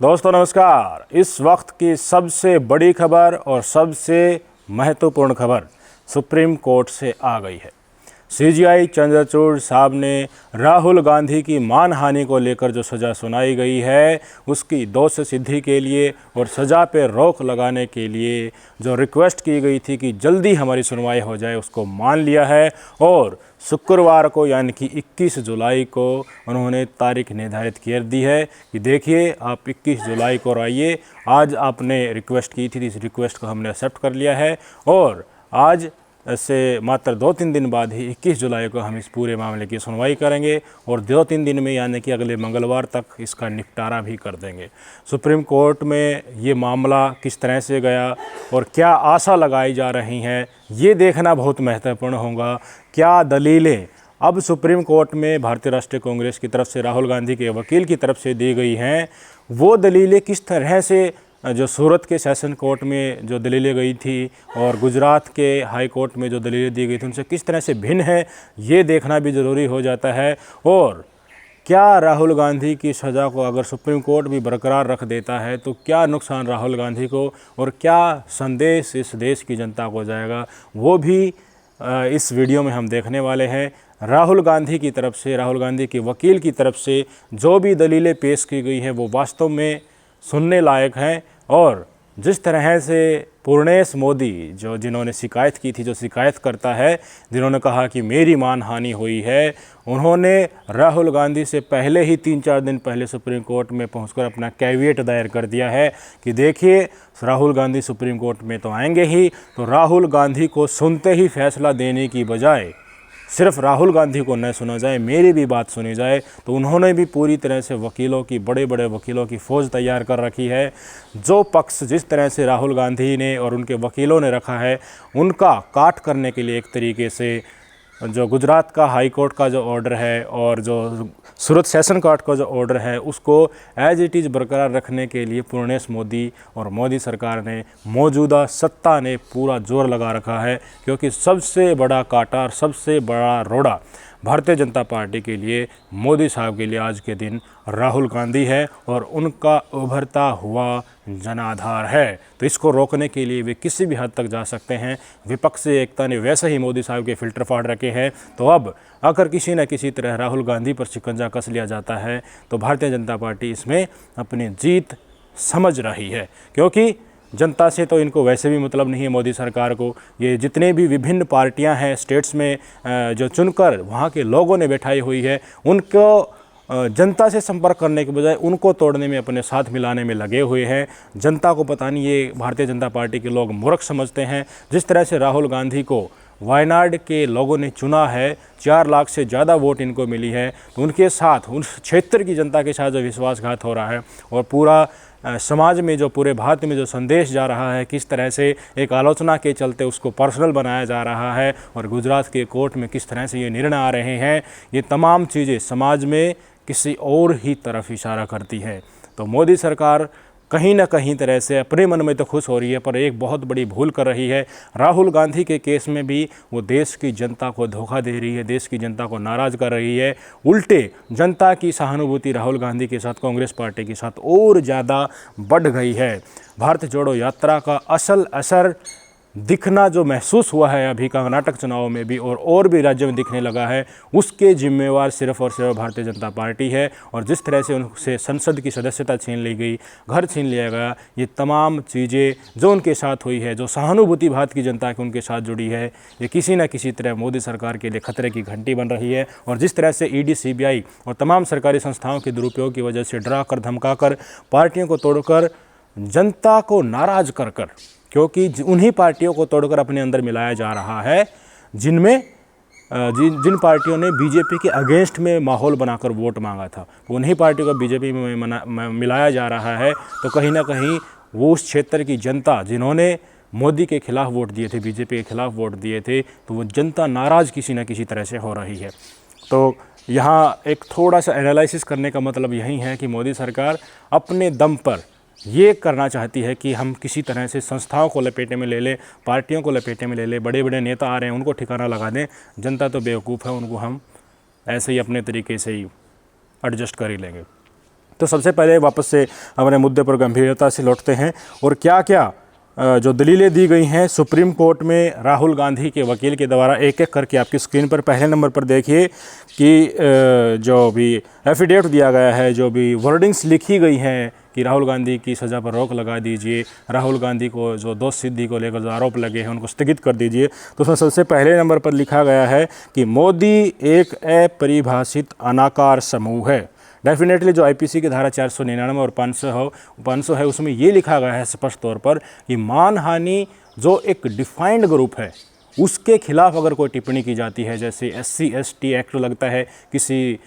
दोस्तों नमस्कार। इस वक्त की सबसे बड़ी खबर और सबसे महत्वपूर्ण खबर सुप्रीम कोर्ट से आ गई है। सीजीआई चंद्रचूड़ साहब ने राहुल गांधी की मानहानि को लेकर जो सज़ा सुनाई गई है उसकी दोष सिद्धि के लिए और सज़ा पे रोक लगाने के लिए जो रिक्वेस्ट की गई थी कि जल्दी हमारी सुनवाई हो जाए उसको मान लिया है और शुक्रवार को यानी कि 21 जुलाई को उन्होंने तारीख निर्धारित कर दी है कि देखिए आप 21 जुलाई को आइए। आज आपने रिक्वेस्ट की थी, इस रिक्वेस्ट को हमने एक्सेप्ट कर लिया है और आज से मात्र 2-3 दिन बाद ही 21 जुलाई को हम इस पूरे मामले की सुनवाई करेंगे और 2-3 दिन में यानी कि अगले मंगलवार तक इसका निपटारा भी कर देंगे। सुप्रीम कोर्ट में ये मामला किस तरह से गया और क्या आशा लगाई जा रही हैं ये देखना बहुत महत्वपूर्ण होगा। क्या दलीलें अब सुप्रीम कोर्ट में भारतीय राष्ट्रीय कांग्रेस की तरफ से राहुल गांधी के वकील की तरफ से दी गई हैं, वो दलीलें किस तरह से जो सूरत के सेशन कोर्ट में जो दलीलें गई थी और गुजरात के हाई कोर्ट में जो दलीलें दी गई थी उनसे किस तरह से भिन्न है ये देखना भी ज़रूरी हो जाता है। और क्या राहुल गांधी की सज़ा को अगर सुप्रीम कोर्ट भी बरकरार रख देता है तो क्या नुकसान राहुल गांधी को और क्या संदेश इस देश की जनता को जाएगा, वो भी इस वीडियो में हम देखने वाले हैं। राहुल गांधी की तरफ से, राहुल गांधी के वकील की तरफ से जो भी दलीलें पेश की गई हैं वो वास्तव में सुनने लायक हैं और जिस तरह से पूर्णेश मोदी जिन्होंने शिकायत की थी, जो शिकायत करता है, जिन्होंने कहा कि मेरी मानहानि हुई है, उन्होंने राहुल गांधी से पहले ही 3-4 दिन पहले सुप्रीम कोर्ट में पहुंचकर अपना कैविएट दायर कर दिया है कि देखिए राहुल गांधी सुप्रीम कोर्ट में तो आएंगे ही, तो राहुल गांधी को सुनते ही फैसला देने की बजाय सिर्फ राहुल गांधी को न सुना जाए, मेरी भी बात सुनी जाए। तो उन्होंने भी पूरी तरह से वकीलों की, बड़े बड़े वकीलों की फ़ौज तैयार कर रखी है। जो पक्ष जिस तरह से राहुल गांधी ने और उनके वकीलों ने रखा है उनका काट करने के लिए एक तरीके से जो गुजरात का हाई कोर्ट का जो ऑर्डर है और जो सूरत सेशन कोर्ट का जो ऑर्डर है उसको एज इट इज़ बरकरार रखने के लिए पूर्णेश मोदी और मोदी सरकार ने, मौजूदा सत्ता ने पूरा जोर लगा रखा है। क्योंकि सबसे बड़ा काटा और सबसे बड़ा रोड़ा भारतीय जनता पार्टी के लिए, मोदी साहब के लिए आज के दिन राहुल गांधी है और उनका उभरता हुआ जनाधार है। तो इसको रोकने के लिए वे किसी भी हद तक जा सकते हैं। विपक्षी एकता ने वैसे ही मोदी साहब के फिल्टर फाड़ रखे हैं, तो अब अगर किसी न किसी तरह राहुल गांधी पर शिकंजा कस लिया जाता है तो भारतीय जनता पार्टी इसमें अपनी जीत समझ रही है। क्योंकि जनता से तो इनको वैसे भी मतलब नहीं है मोदी सरकार को। ये जितने भी विभिन्न पार्टियां हैं स्टेट्स में जो चुनकर वहाँ के लोगों ने बैठाई हुई है, उनको जनता से संपर्क करने के बजाय उनको तोड़ने में, अपने साथ मिलाने में लगे हुए हैं। जनता को पता नहीं, ये भारतीय जनता पार्टी के लोग मूर्ख समझते हैं। जिस तरह से राहुल गांधी को वायनाड के लोगों ने चुना है, 4 लाख से ज़्यादा वोट इनको मिली है, तो उनके साथ, उस क्षेत्र की जनता के साथ जो विश्वासघात हो रहा है और पूरा समाज में, जो पूरे भारत में जो संदेश जा रहा है, किस तरह से एक आलोचना के चलते उसको पर्सनल बनाया जा रहा है और गुजरात के कोर्ट में किस तरह से ये निर्णय आ रहे हैं, ये तमाम चीज़ें समाज में किसी और ही तरफ इशारा करती है। तो मोदी सरकार कहीं ना कहीं तरह से अपने मन में तो खुश हो रही है, पर एक बहुत बड़ी भूल कर रही है। राहुल गांधी के केस में भी वो देश की जनता को धोखा दे रही है, देश की जनता को नाराज़ कर रही है। उल्टे जनता की सहानुभूति राहुल गांधी के साथ, कांग्रेस पार्टी के साथ और ज़्यादा बढ़ गई है। भारत जोड़ो यात्रा का असल असर दिखना जो महसूस हुआ है अभी कर्नाटक चुनाव में भी और भी राज्यों में दिखने लगा है, उसके जिम्मेवार सिर्फ और सिर्फ भारतीय जनता पार्टी है। और जिस तरह से उनसे संसद की सदस्यता छीन ली गई, घर छीन लिया गया, ये तमाम चीज़ें जो उनके साथ हुई है, जो सहानुभूति भारत की जनता की उनके साथ जुड़ी है, ये किसी न किसी तरह मोदी सरकार के लिए खतरे की घंटी बन रही है। और जिस तरह से ईडी, सीबीआई और तमाम सरकारी संस्थाओं के दुरुपयोग की वजह से डरा कर, धमका कर, पार्टियों को तोड़कर, जनता को नाराज़ कर कर, क्योंकि उन्हीं पार्टियों को तोड़कर अपने अंदर मिलाया जा रहा है जिनमें जिन पार्टियों ने बीजेपी के अगेंस्ट में माहौल बनाकर वोट मांगा था, उन्हीं पार्टियों को बीजेपी में मिलाया जा रहा है। तो कहीं ना कहीं वो उस क्षेत्र की जनता जिन्होंने मोदी के खिलाफ वोट दिए थे, बीजेपी के खिलाफ वोट दिए थे, तो वो जनता नाराज़ किसी न किसी तरह से हो रही है। तो यहाँ एक थोड़ा सा एनालिसिस करने का मतलब यही है कि मोदी सरकार अपने दम पर ये करना चाहती है कि हम किसी तरह से संस्थाओं को लपेटे में ले लें, पार्टियों को लपेटे में ले लें, बड़े बड़े नेता आ रहे हैं उनको ठिकाना लगा दें। जनता तो बेवकूफ़ है, उनको हम ऐसे ही अपने तरीके से ही एडजस्ट कर ही लेंगे। तो सबसे पहले वापस से अपने मुद्दे पर गंभीरता से लौटते हैं और क्या क्या जो दलीलें दी गई हैं सुप्रीम कोर्ट में राहुल गांधी के वकील के द्वारा, एक एक करके आपकी स्क्रीन पर पहले नंबर पर देखिए कि जो भी एफिडेविट दिया गया है, जो भी वर्डिंग्स लिखी गई हैं कि राहुल गांधी की सज़ा पर रोक लगा दीजिए, राहुल गांधी को जो दोष सिद्धि को लेकर जो आरोप लगे हैं उनको स्थगित कर दीजिए। तो उसमें सबसे पहले नंबर पर लिखा गया है कि मोदी एक अपरिभाषित अनाकार समूह है। डेफिनेटली जो आईपीसी की धारा 499 और 500 है उसमें ये लिखा गया है स्पष्ट तौर पर कि मानहानि जो एक डिफाइंड ग्रुप है उसके खिलाफ अगर कोई टिप्पणी की जाती है, जैसे SC ST एक्ट लगता है, किसी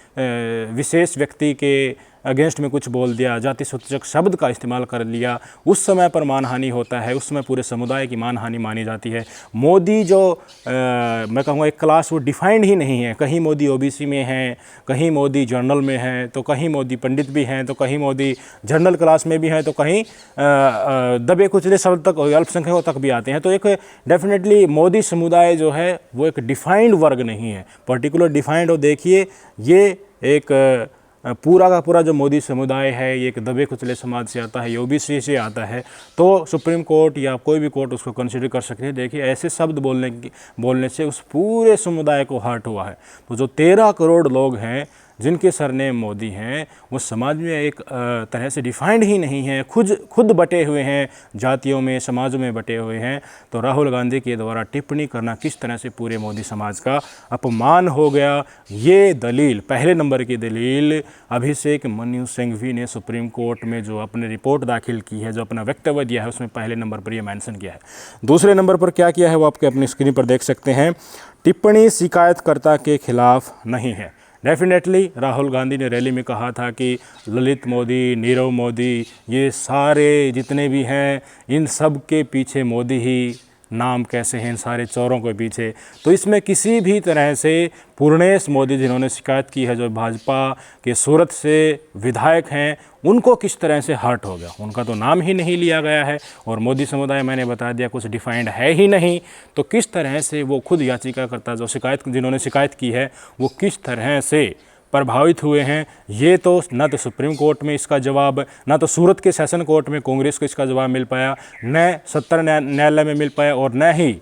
विशेष व्यक्ति के अगेंस्ट में कुछ बोल दिया, जाति सूचक शब्द का इस्तेमाल कर लिया, उस समय पर मानहानि होता है, उस समय पूरे समुदाय की मानहानि मानी जाती है। मोदी जो मैं कहूँगा एक क्लास वो डिफाइंड ही नहीं है, कहीं मोदी OBC में हैं, कहीं मोदी जर्नल में हैं, तो कहीं मोदी पंडित भी हैं, तो कहीं मोदी जनरल क्लास में भी हैं, तो कहीं दबे कुचले शब्द तक अल्पसंख्यकों तक भी आते हैं। तो एक डेफिनेटली मोदी समुदाय जो है वो एक डिफाइंड वर्ग नहीं है, पर्टिकुलर डिफाइंड। और देखिए ये एक पूरा का पूरा जो मोदी समुदाय है ये एक दबे कुचले समाज से आता है, OBC से आता है। तो सुप्रीम कोर्ट या कोई भी कोर्ट उसको कंसिडर कर सकते हैं। देखिए ऐसे शब्द बोलने से उस पूरे समुदाय को हर्ट हुआ है। तो जो 13 करोड़ लोग हैं जिनके सरनेम मोदी हैं वो समाज में एक तरह से डिफाइंड ही नहीं है, खुद बटे हुए हैं, जातियों में, समाजों में बटे हुए हैं। तो राहुल गांधी के द्वारा टिप्पणी करना किस तरह से पूरे मोदी समाज का अपमान हो गया, ये दलील, पहले नंबर की दलील अभिषेक मनु सिंघवी ने सुप्रीम कोर्ट में जो अपनी रिपोर्ट दाखिल की है, जो अपना वक्तव्य दिया है, उसमें पहले नंबर पर यह मेंशन किया है। दूसरे नंबर पर क्या किया है वो आपके अपनी स्क्रीन पर देख सकते हैं। टिप्पणी शिकायतकर्ता के खिलाफ नहीं है। डेफिनेटली राहुल गांधी ने रैली में कहा था कि ललित मोदी, नीरव मोदी, ये सारे जितने भी हैं इन सब के पीछे मोदी ही नाम कैसे हैं, इन सारे चोरों के पीछे। तो इसमें किसी भी तरह से पूर्णेश मोदी जिन्होंने शिकायत की है, जो भाजपा के सूरत से विधायक हैं, उनको किस तरह से हर्ट हो गया, उनका तो नाम ही नहीं लिया गया है। और मोदी समुदाय मैंने बता दिया कुछ डिफाइंड है ही नहीं। तो किस तरह से वो खुद याचिकाकर्ता जो जिन्होंने शिकायत की है वो किस तरह से प्रभावित हुए हैं, ये तो न तो सुप्रीम कोर्ट में इसका जवाब, न तो सूरत के सेशन कोर्ट में कांग्रेस को इसका जवाब मिल पाया, न सत्तर न्यायालय में मिल पाया, और न ही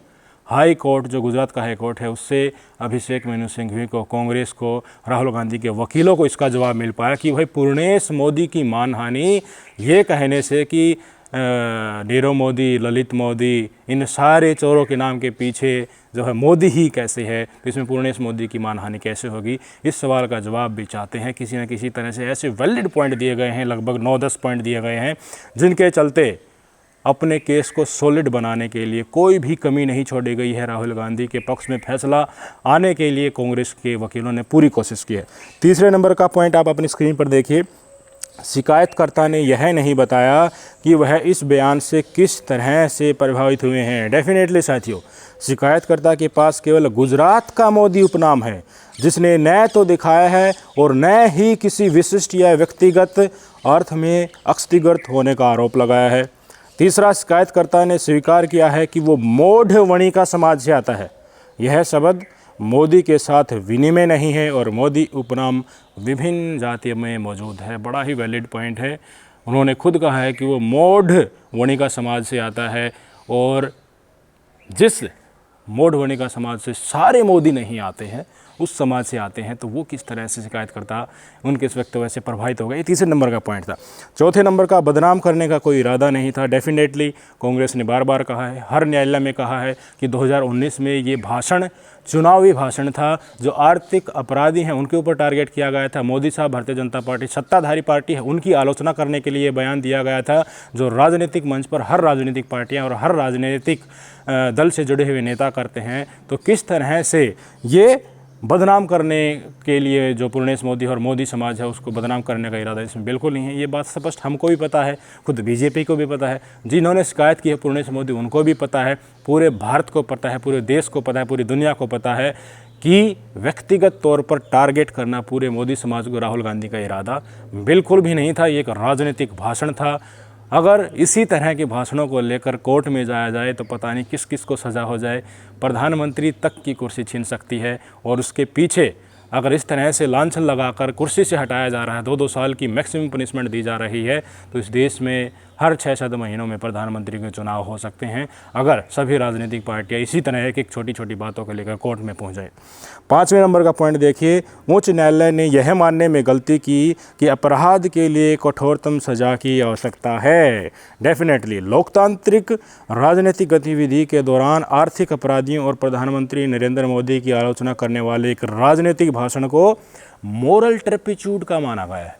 हाई कोर्ट जो गुजरात का हाई कोर्ट है उससे अभिषेक मनु सिंघवी को, कांग्रेस को, राहुल गांधी के वकीलों को इसका जवाब मिल पाया कि भाई पूर्णेश मोदी की मानहानि ये कहने से कि नीरव मोदी, ललित मोदी, इन सारे चोरों के नाम के पीछे जो है मोदी ही कैसे है, तो इसमें पूर्णेश मोदी की मानहानि कैसे होगी, इस सवाल का जवाब भी चाहते हैं। किसी न किसी तरह से ऐसे वैलिड पॉइंट दिए गए हैं, लगभग 9-10 पॉइंट दिए गए हैं जिनके चलते अपने केस को सॉलिड बनाने के लिए कोई भी कमी नहीं छोड़ी गई है। राहुल गांधी के पक्ष में फैसला आने के लिए कांग्रेस के वकीलों ने पूरी कोशिश की है। तीसरे नंबर का पॉइंट आप अपनी स्क्रीन पर देखिए। शिकायतकर्ता ने यह नहीं बताया कि वह इस बयान से किस तरह से प्रभावित हुए हैं। डेफिनेटली साथियों, शिकायतकर्ता के पास केवल गुजरात का मोदी उपनाम है जिसने न तो दिखाया है और न ही किसी विशिष्ट या व्यक्तिगत अर्थ में अक्षतिगत होने का आरोप लगाया है। तीसरा, शिकायतकर्ता ने स्वीकार किया है कि वो मौढ़ वणिका समाज से आता है। यह शब्द मोदी के साथ विनिमय नहीं है और मोदी उपनाम विभिन्न जातियों में मौजूद है। बड़ा ही वैलिड पॉइंट है। उन्होंने खुद कहा है कि वो मौढ़ वणिका समाज से आता है, और जिस मौढ़ वणिका समाज से सारे मोदी नहीं आते हैं, उस समाज से आते हैं, तो वो किस तरह से शिकायतकर्ता उनके इस वक्तव्य से प्रभावित हो गए। ये तीसरे नंबर का पॉइंट था। चौथे नंबर का, बदनाम करने का कोई इरादा नहीं था। डेफिनेटली कांग्रेस ने बार बार कहा है, हर न्यायालय में कहा है कि 2019 में ये भाषण चुनावी भाषण था। जो आर्थिक अपराधी हैं उनके ऊपर टारगेट किया गया था। मोदी साहब भारतीय जनता पार्टी सत्ताधारी पार्टी है, उनकी आलोचना करने के लिए बयान दिया गया था। जो राजनीतिक मंच पर हर राजनीतिक पार्टियां और हर राजनीतिक दल से जुड़े हुए नेता करते हैं, तो किस तरह से ये बदनाम करने के लिए जो पूर्णेश मोदी और मोदी समाज है उसको बदनाम करने का इरादा इसमें बिल्कुल नहीं है। ये बात स्पष्ट हमको भी पता है, खुद बीजेपी को भी पता है, जिन्होंने शिकायत की है पूर्णेश मोदी उनको भी पता है, पूरे भारत को पता है, पूरे देश को पता है, पूरी दुनिया को पता है कि व्यक्तिगत तौर पर टारगेट करना पूरे मोदी समाज को राहुल गांधी का इरादा बिल्कुल भी नहीं था। ये एक राजनीतिक भाषण था। अगर इसी तरह के भाषणों को लेकर कोर्ट में जाया जाए तो पता नहीं किस किस को सज़ा हो जाए। प्रधानमंत्री तक की कुर्सी छीन सकती है, और उसके पीछे अगर इस तरह से लांछन लगाकर कुर्सी से हटाया जा रहा है, 2-2 साल की मैक्सिमम पनिशमेंट दी जा रही है, तो इस देश में हर 6-7 महीनों में प्रधानमंत्री के चुनाव हो सकते हैं अगर सभी राजनीतिक पार्टियां इसी तरह एक छोटी छोटी बातों को लेकर कोर्ट में पहुंच जाए। 5वें नंबर का पॉइंट देखिए, उच्च न्यायालय ने यह मानने में गलती की कि अपराध के लिए कठोरतम सजा की आवश्यकता है। डेफिनेटली लोकतांत्रिक राजनीतिक गतिविधि के दौरान आर्थिक अपराधियों और प्रधानमंत्री नरेंद्र मोदी की आलोचना करने वाले एक राजनीतिक भाषण को मोरल टर्पिट्यूड का माना गया है।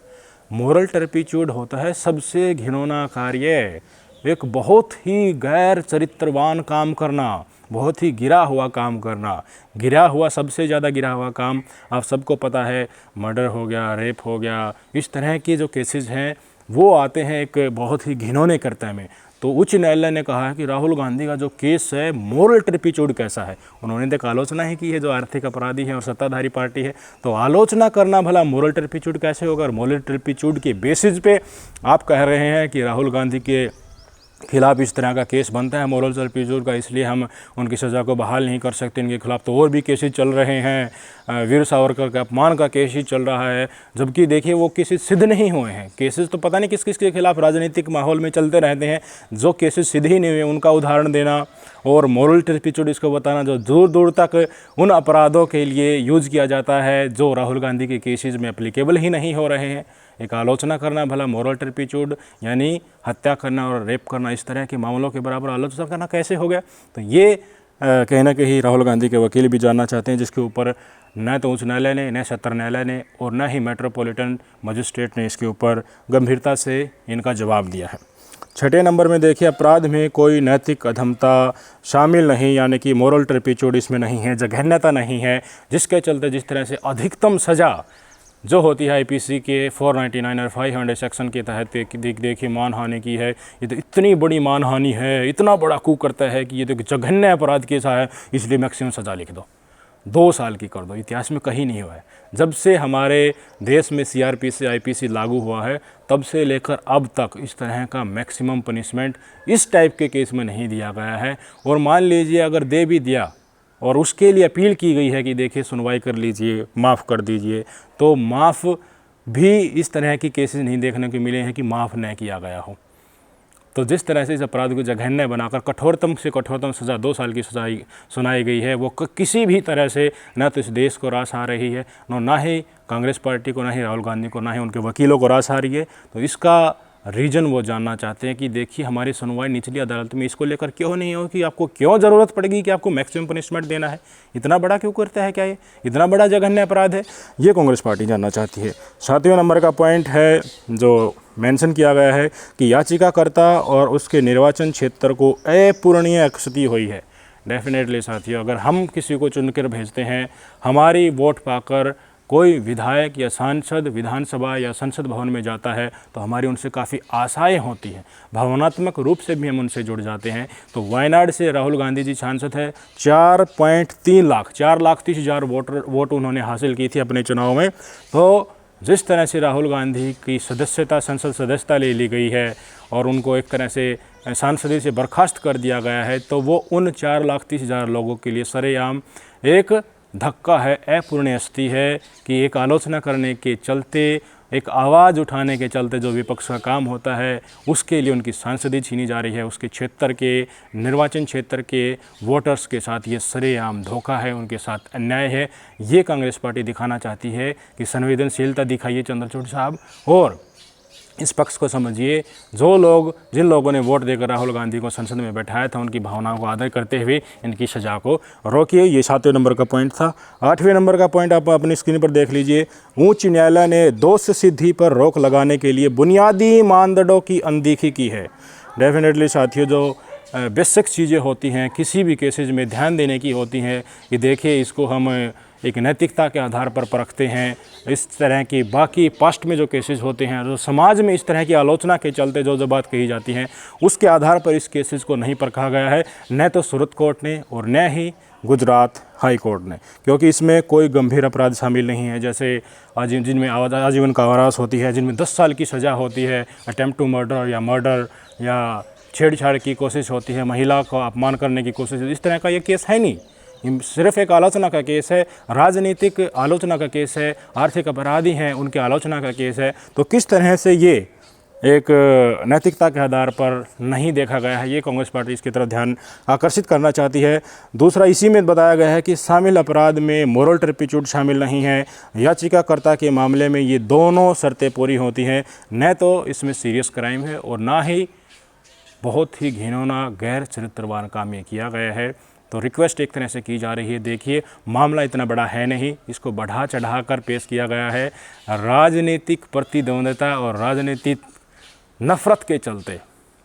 मोरल टर्पिट्यूड होता है सबसे घिनौना कार्य, एक बहुत ही गैर चरित्रवान काम करना, बहुत ही गिरा हुआ काम करना। गिरा हुआ, सबसे ज़्यादा गिरा हुआ काम आप सबको पता है, मर्डर हो गया, रेप हो गया, इस तरह के जो केसेस हैं वो आते हैं एक बहुत ही घिनौने कर्तव्य में। तो उच्च न्यायालय ने कहा है कि राहुल गांधी का जो केस है मोरल टर्पिट्यूड कैसा है। उन्होंने तक आलोचना ही की है जो आर्थिक अपराधी है और सत्ताधारी पार्टी है, तो आलोचना करना भला मोरल टर्पिट्यूड कैसे होगा। और मोरल टर्पिट्यूड के बेसिस पे आप कह रहे हैं कि राहुल गांधी के खिलाफ इस तरह का केस बनता है मोरल टर्पिट्यूड का, इसलिए हम उनकी सज़ा को बहाल नहीं कर सकते। इनके खिलाफ तो और भी केसेस चल रहे हैं, वीर सावरकर का अपमान का केस ही चल रहा है, जबकि देखिए वो केसेस सिद्ध नहीं हुए हैं। केसेस तो पता नहीं किस किस के खिलाफ राजनीतिक माहौल में चलते रहते हैं, जो केसेस सिद्ध ही नहीं हुए उनका उदाहरण देना और मोरल टर्पिट्यूड इसको बताना जो दूर दूर तक उन अपराधों के लिए यूज़ किया जाता है जो राहुल गांधी के केसेस में एप्लीकेबल ही नहीं हो रहे हैं। एक आलोचना करना भला मोरल टर्पिट्यूड यानी हत्या करना और रेप करना, इस तरह के मामलों के बराबर आलोचना करना कैसे हो गया। तो ये कहीं ना कहीं राहुल गांधी के वकील भी जानना चाहते हैं, जिसके ऊपर न तो उच्च न्यायालय ने, न सत्र न्यायालय ने और न ही मेट्रोपॉलिटन मजिस्ट्रेट ने इसके ऊपर गंभीरता से इनका जवाब दिया है। 6ठे नंबर में देखिए, अपराध में कोई नैतिक अधमता शामिल नहीं, यानी कि मोरल टर्पिट्यूड इसमें नहीं है, जघन्यता नहीं है, जिसके चलते जिस तरह से अधिकतम सज़ा जो होती है आईपीसी के 499 और 500 सेक्शन के तहत देखिए मानहानि की है। ये तो इतनी बड़ी मानहानि है, इतना बड़ा कू करता है कि ये तो जघन्य अपराध केसा है, इसलिए मैक्सिमम सज़ा लिख दो, 2 साल की कर दो। इतिहास में कहीं नहीं हुआ है। जब से हमारे देश में सीआरपीसी आईपीसी लागू हुआ है तब से लेकर अब तक इस तरह का मैक्सिमम पनिशमेंट इस टाइप के केस में नहीं दिया गया है। और मान लीजिए अगर दे भी दिया और उसके लिए अपील की गई है कि देखिए सुनवाई कर लीजिए, माफ़ कर दीजिए, तो माफ़ भी इस तरह की केसेस नहीं देखने को मिले हैं कि माफ़ न किया गया हो। तो जिस तरह से इस अपराध को जघन्य बनाकर कठोरतम से कठोरतम सज़ा 2 साल की सज़ा सुनाई गई है, वो किसी भी तरह से न तो इस देश को रास आ रही है, ना ही कांग्रेस पार्टी को, ना ही राहुल गांधी को, ना ही उनके वकीलों को रास आ रही है। तो इसका रीज़न वो जानना चाहते हैं कि देखिए हमारी सुनवाई निचली अदालत में इसको लेकर क्यों नहीं हो, कि आपको क्यों ज़रूरत पड़ेगी कि आपको मैक्सिमम पनिशमेंट देना है, इतना बड़ा क्यों करता है, क्या ये इतना बड़ा जघन्य अपराध है, ये कांग्रेस पार्टी जानना चाहती है। 7वें नंबर का पॉइंट है जो मेंशन किया गया है कि याचिकाकर्ता और उसके निर्वाचन क्षेत्र को अपूरणीय क्षति हुई है। डेफिनेटली साथियों, अगर हम किसी को चुनकर भेजते हैं, हमारी वोट पाकर कोई विधायक या सांसद विधानसभा या संसद भवन में जाता है तो हमारी उनसे काफ़ी आशाएं होती हैं, भावनात्मक रूप से भी हम उनसे जुड़ जाते हैं। तो वायनाड से राहुल गांधी जी सांसद है, 4.3 लाख 4,30,000 वोट उन्होंने हासिल की थी अपने चुनाव में। तो जिस तरह से राहुल गांधी की सदस्यता, संसद सदस्यता ले ली गई है और उनको एक तरह से सांसदी से बर्खास्त कर दिया गया है, तो वो उन 4,30,000 लोगों के लिए सरेआम एक धक्का है, अपूरणीय क्षति है कि एक आलोचना करने के चलते, एक आवाज़ उठाने के चलते जो विपक्ष का काम होता है उसके लिए उनकी सांसदी छीनी जा रही है। उसके क्षेत्र के, निर्वाचन क्षेत्र के वोटर्स के साथ ये सरेआम धोखा है, उनके साथ अन्याय है। ये कांग्रेस पार्टी दिखाना चाहती है कि संवेदनशीलता दिखाइए चंद्रचूड़ साहब, और इस पक्ष को समझिए। जिन लोगों ने वोट देकर राहुल गांधी को संसद में बैठाया था, उनकी भावनाओं को आदर करते हुए इनकी सज़ा को रोकिए। ये 7वें नंबर का पॉइंट था। 8वें नंबर का पॉइंट आप अपनी स्क्रीन पर देख लीजिए। उच्च न्यायालय ने दोष सिद्धि पर रोक लगाने के लिए बुनियादी मानदंडों की अनदेखी की है। डेफिनेटली साथियों, जो बेसिक चीज़ें होती हैं किसी भी केसेज में ध्यान देने की होती हैं, ये देखिए इसको हम एक नैतिकता के आधार पर परखते हैं। इस तरह की बाकी पास्ट में जो केसेस होते हैं, जो समाज में इस तरह की आलोचना के चलते जो बात कही जाती हैं, उसके आधार पर इस केसेस को नहीं परखा गया है, न तो सूरत कोर्ट ने और न ही गुजरात हाई कोर्ट ने, क्योंकि इसमें कोई गंभीर अपराध शामिल नहीं है, जैसे जिनमें आजीवन कारावास होती है, जिनमें 10 साल की सज़ा होती है, अटेम्प्ट टू मर्डर या छेड़छाड़ की कोशिश होती है, महिला को अपमान करने की कोशिश, इस तरह का ये केस है नहीं। सिर्फ एक आलोचना का केस है, राजनीतिक आलोचना का केस है, आर्थिक अपराधी हैं उनकी आलोचना का केस है। तो किस तरह से ये एक नैतिकता के आधार पर नहीं देखा गया है, ये कांग्रेस पार्टी इसकी तरफ ध्यान आकर्षित करना चाहती है। दूसरा, इसी में बताया गया है कि शामिल अपराध में मोरल टर्पिट्यूड शामिल नहीं है। याचिकाकर्ता के मामले में ये दोनों शर्तें पूरी होती हैं, न तो इसमें सीरियस क्राइम है और ना ही बहुत ही घिनौना गैर चरित्रवान काम ये किया गया है। तो रिक्वेस्ट एक तरह से की जा रही है, देखिए मामला इतना बड़ा है नहीं, इसको बढ़ा चढ़ा कर पेश किया गया है। राजनीतिक प्रतिद्वंद्विता और राजनीतिक नफ़रत के चलते,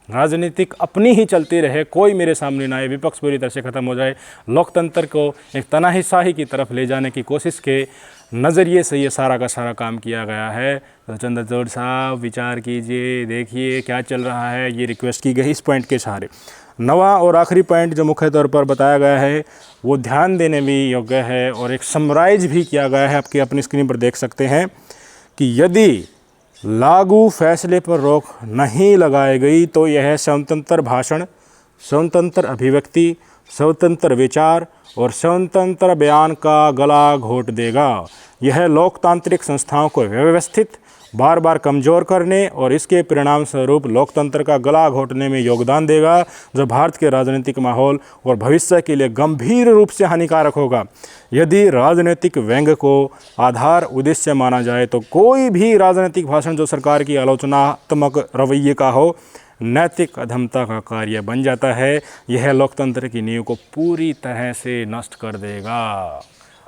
राजनीतिक अपनी ही चलती रहे, कोई मेरे सामने ना आए, विपक्ष पूरी तरह से ख़त्म हो जाए, लोकतंत्र को एक तनाशाही की तरफ ले जाने की कोशिश के नज़रिए से ये सारा का सारा काम किया गया है। तो चंद्रचूड़ साहब विचार कीजिए, देखिए क्या चल रहा है, ये रिक्वेस्ट की गई इस पॉइंट के सहारे। नवा और आखिरी पॉइंट जो मुख्य तौर पर बताया गया है वो ध्यान देने भी योग्य है और एक समराइज भी किया गया है, आपकी अपनी स्क्रीन पर देख सकते हैं कि यदि लागू फैसले पर रोक नहीं लगाई गई तो यह स्वतंत्र भाषण, स्वतंत्र अभिव्यक्ति, स्वतंत्र विचार और स्वतंत्र बयान का गला घोट देगा। यह लोकतांत्रिक संस्थाओं को व्यवस्थित बार बार कमज़ोर करने और इसके परिणाम स्वरूप लोकतंत्र का गला घोटने में योगदान देगा, जो भारत के राजनीतिक माहौल और भविष्य के लिए गंभीर रूप से हानिकारक होगा। यदि राजनीतिक व्यंग्य को आधार उद्देश्य माना जाए तो कोई भी राजनीतिक भाषण जो सरकार की आलोचनात्मक रवैये का हो, नैतिक अधमता का कार्य बन जाता है। यह लोकतंत्र की नींव को पूरी तरह से नष्ट कर देगा।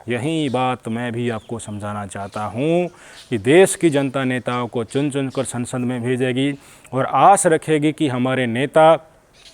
यही बात मैं भी आपको समझाना चाहता हूँ कि देश की जनता नेताओं को चुन चुन कर संसद में भेजेगी और आस रखेगी कि हमारे नेता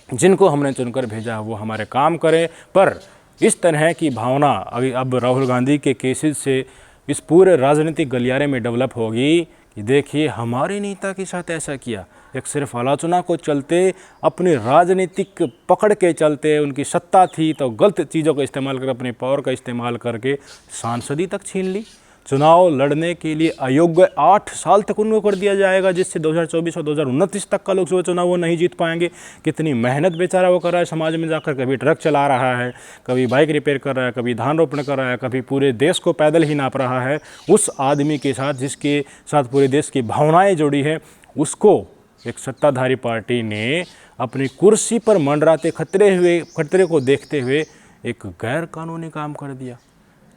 जिनको हमने चुनकर भेजा वो हमारे काम करें। पर इस तरह की भावना अब राहुल गांधी के केसेस से इस पूरे राजनीतिक गलियारे में डेवलप होगी कि देखिए हमारे नेता के साथ ऐसा किया। एक सिर्फ आलोचना को चलते, अपनी राजनीतिक पकड़ के चलते, उनकी सत्ता थी तो गलत चीज़ों का इस्तेमाल कर, अपने पावर का इस्तेमाल करके सांसदी तक छीन ली। चुनाव लड़ने के लिए अयोग्य 8 साल तक उनको कर दिया जाएगा, जिससे 2024 और 2029 तक का लोकसभा चुनाव वो नहीं जीत पाएंगे। कितनी मेहनत बेचारा वो कर रहा है समाज में जाकर, कभी ट्रक चला रहा है, कभी बाइक रिपेयर कर रहा है, कभी धान रोपण कर रहा है, कभी पूरे देश को पैदल ही नाप रहा है। उस आदमी के साथ जिसके साथ पूरे देश की भावनाएँ जुड़ी है, उसको एक सत्ताधारी पार्टी ने अपनी कुर्सी पर मंडराते खतरे को देखते हुए एक गैर कानूनी काम कर दिया।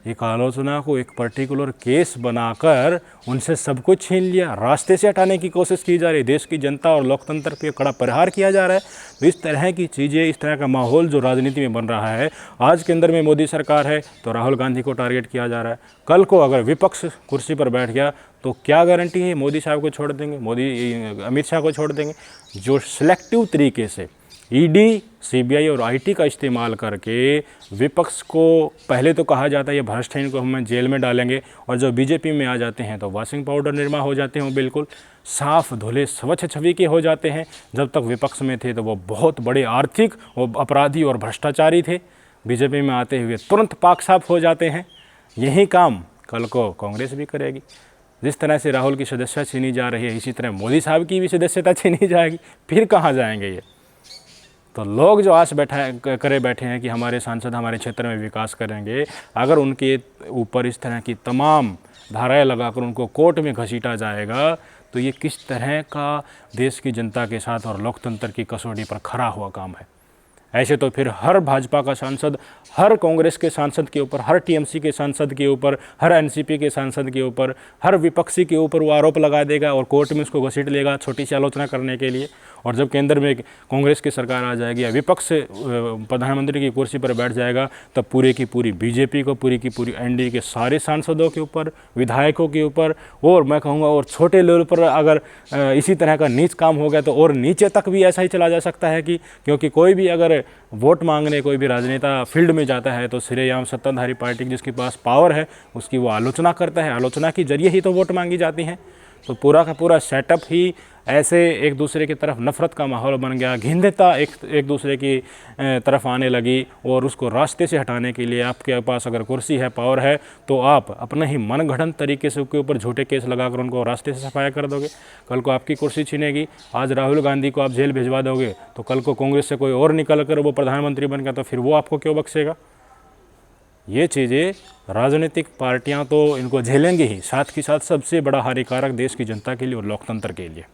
एक आलोचना को एक पर्टिकुलर केस बनाकर उनसे सब कुछ छीन लिया, रास्ते से हटाने की कोशिश की जा रही है। देश की जनता और लोकतंत्र पे कड़ा प्रहार किया जा रहा है। तो इस तरह की चीज़ें, इस तरह का माहौल जो राजनीति में बन रहा है, आज के अंदर में मोदी सरकार है तो राहुल गांधी को टारगेट किया जा रहा है। कल को अगर विपक्ष कुर्सी पर बैठ गया तो क्या गारंटी है मोदी साहब को छोड़ देंगे, अमित शाह को छोड़ देंगे। जो सिलेक्टिव तरीके से ईडी, सीबीआई और आईटी का इस्तेमाल करके विपक्ष को पहले तो कहा जाता है ये भ्रष्ट है, इनको हम जेल में डालेंगे, और जब बीजेपी में आ जाते हैं तो वॉशिंग पाउडर निर्मा हो जाते हैं, वो बिल्कुल साफ धुले स्वच्छ छवि के हो जाते हैं। जब तक विपक्ष में थे तो वो बहुत बड़े आर्थिक अपराधी और भ्रष्टाचारी थे, बीजेपी में आते हुए तुरंत पाक साफ हो जाते हैं। यही काम कल को कांग्रेस भी करेगी। जिस तरह से राहुल की सदस्यता छीनी जा रही है, इसी तरह मोदी साहब की भी सदस्यता छीनी जाएगी। फिर कहाँ जाएंगे ये? तो लोग जो आस करे बैठे हैं कि हमारे सांसद हमारे क्षेत्र में विकास करेंगे, अगर उनके ऊपर इस तरह की तमाम धाराएं लगाकर उनको कोर्ट में घसीटा जाएगा तो ये किस तरह का देश की जनता के साथ और लोकतंत्र की कसौटी पर खरा हुआ काम है। ऐसे तो फिर हर भाजपा का सांसद, हर कांग्रेस के सांसद के ऊपर, हर टीएमसी के सांसद के ऊपर, हर एनसीपी के सांसद के ऊपर, हर विपक्षी के ऊपर वो आरोप लगा देगा और कोर्ट में उसको घसीट लेगा छोटी सी आलोचना करने के लिए। और जब केंद्र में कांग्रेस की सरकार आ जाएगी या विपक्ष प्रधानमंत्री की कुर्सी पर बैठ जाएगा, तब पूरे की पूरी बीजेपी को, पूरी की पूरी एनडीए के सारे सांसदों के ऊपर, विधायकों के ऊपर, और मैं कहूँगा और छोटे लेवल पर अगर इसी तरह का नीच काम हो गया तो और नीचे तक भी ऐसा ही चला जा सकता है कि क्योंकि कोई भी अगर वोट मांगने कोई भी राजनेता फील्ड में जाता है तो सिरेआम सत्ताधारी पार्टी जिसके पास पावर है उसकी वो आलोचना करता है, आलोचना के जरिए ही तो वोट मांगी जाती हैं। तो पूरा का पूरा सेटअप ही ऐसे एक दूसरे की तरफ नफ़रत का माहौल बन गया, घिनता एक दूसरे की तरफ आने लगी, और उसको रास्ते से हटाने के लिए आपके पास अगर कुर्सी है, पावर है, तो आप अपने ही मनगढ़ंत तरीके से उसके ऊपर झूठे केस लगाकर उनको रास्ते से सफाया कर दोगे। कल को आपकी कुर्सी छीनेगी। आज राहुल गांधी को आप जेल भिजवा दोगे तो कल को कांग्रेस से कोई और निकल कर वो प्रधानमंत्री बन गया तो फिर वो आपको क्यों बख्शेगा? ये चीज़ें राजनीतिक पार्टियां तो इनको झेलेंगी ही, साथ ही साथ सबसे बड़ा हानिकारक देश की जनता के लिए और लोकतंत्र के लिए।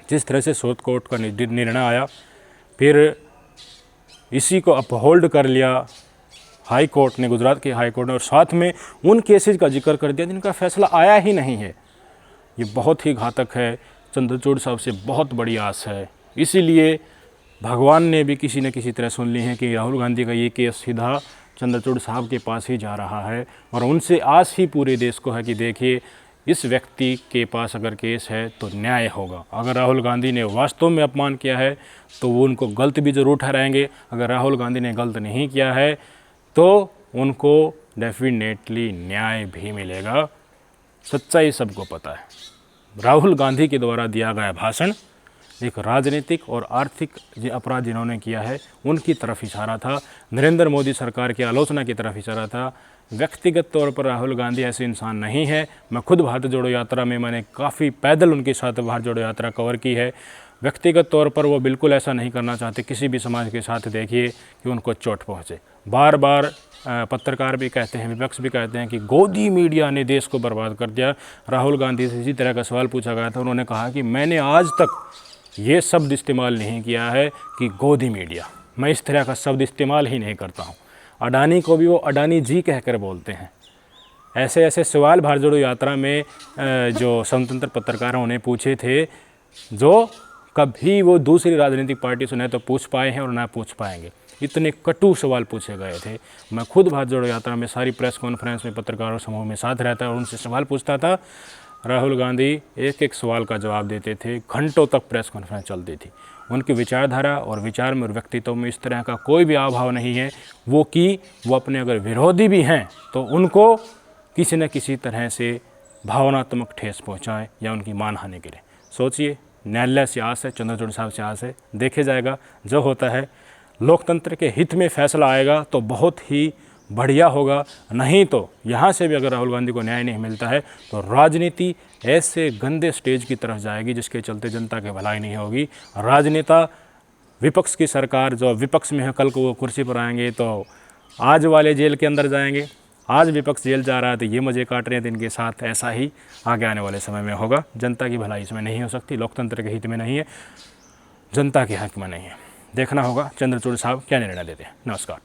जिस तरह से सुप्रीम कोर्ट का निर्णय आया, फिर इसी को अपहोल्ड कर लिया हाई कोर्ट ने, गुजरात के हाई कोर्ट ने, और साथ में उन केसेस का जिक्र कर दिया जिनका फैसला आया ही नहीं है। ये बहुत ही घातक है। चंद्रचूड़ साहब से बहुत बड़ी आस है, इसीलिए भगवान ने भी किसी न किसी तरह सुन ली है कि राहुल गांधी का ये केस सीधा चंद्रचूड़ साहब के पास ही जा रहा है, और उनसे आस ही पूरे देश को है कि देखिए इस व्यक्ति के पास अगर केस है तो न्याय होगा। अगर राहुल गांधी ने वास्तव में अपमान किया है तो वो उनको गलत भी ज़रूर ठहराएंगे, अगर राहुल गांधी ने गलत नहीं किया है तो उनको डेफिनेटली न्याय भी मिलेगा। सच्चाई सबको पता है। राहुल गांधी के द्वारा दिया गया भाषण एक राजनीतिक और आर्थिक अपराध जिन्होंने किया है उनकी तरफ इशारा था, नरेंद्र मोदी सरकार की आलोचना की तरफ इशारा था। व्यक्तिगत तौर पर राहुल गांधी ऐसे इंसान नहीं है। मैं खुद भारत जोड़ो यात्रा में मैंने काफ़ी पैदल उनके साथ भारत जोड़ो यात्रा कवर की है। व्यक्तिगत तौर पर वो बिल्कुल ऐसा नहीं करना चाहते किसी भी समाज के साथ, देखिए कि उनको चोट पहुँचे। बार बार पत्रकार भी कहते हैं, विपक्ष भी कहते हैं कि गोदी मीडिया ने देश को बर्बाद कर दिया। राहुल गांधी से इसी तरह का सवाल पूछा गया था, उन्होंने कहा कि मैंने आज तक ये शब्द इस्तेमाल नहीं किया है कि गोदी मीडिया, मैं इस तरह का शब्द इस्तेमाल ही नहीं करता हूँ। अडानी को भी वो अडानी जी कहकर बोलते हैं। ऐसे ऐसे सवाल भारत जोड़ो यात्रा में जो स्वतंत्र पत्रकारों ने पूछे थे, जो कभी वो दूसरी राजनीतिक पार्टी से न तो पूछ पाए हैं और ना पूछ पाएंगे। इतने कटु सवाल पूछे गए थे। मैं खुद भारत जोड़ो यात्रा में सारी प्रेस कॉन्फ्रेंस में पत्रकारों समूह में साथ रहता और उनसे सवाल पूछता था। राहुल गांधी एक एक सवाल का जवाब देते थे, घंटों तक प्रेस कॉन्फ्रेंस चलती थी। उनकी विचारधारा और विचार में और व्यक्तित्व में इस तरह का कोई भी अभाव नहीं है वो कि वो अपने अगर विरोधी भी हैं तो उनको किसी न किसी तरह से भावनात्मक ठेस पहुँचाएँ या उनकी मानहानि करें। सोचिए, न्यायालय से आस है, चंद्रचूड़ साहब से आस है, देखे जाएगा जो होता है। लोकतंत्र के हित में फैसला आएगा तो बहुत ही बढ़िया होगा, नहीं तो यहाँ से भी अगर राहुल गांधी को न्याय नहीं मिलता है तो राजनीति ऐसे गंदे स्टेज की तरफ जाएगी जिसके चलते जनता की भलाई नहीं होगी। राजनेता, विपक्ष की सरकार जो विपक्ष में है, कल को वो कुर्सी पर आएंगे तो आज वाले जेल के अंदर जाएंगे। आज विपक्ष जेल जा रहा है तो ये मज़े काट रहे हैं, तो इनके साथ ऐसा ही आगे आने वाले समय में होगा। जनता की भलाई इसमें नहीं हो सकती, लोकतंत्र के हित में नहीं है, जनता के हक में नहीं है। देखना होगा चंद्रचूड़ साहब क्या निर्णय देते हैं। नमस्कार।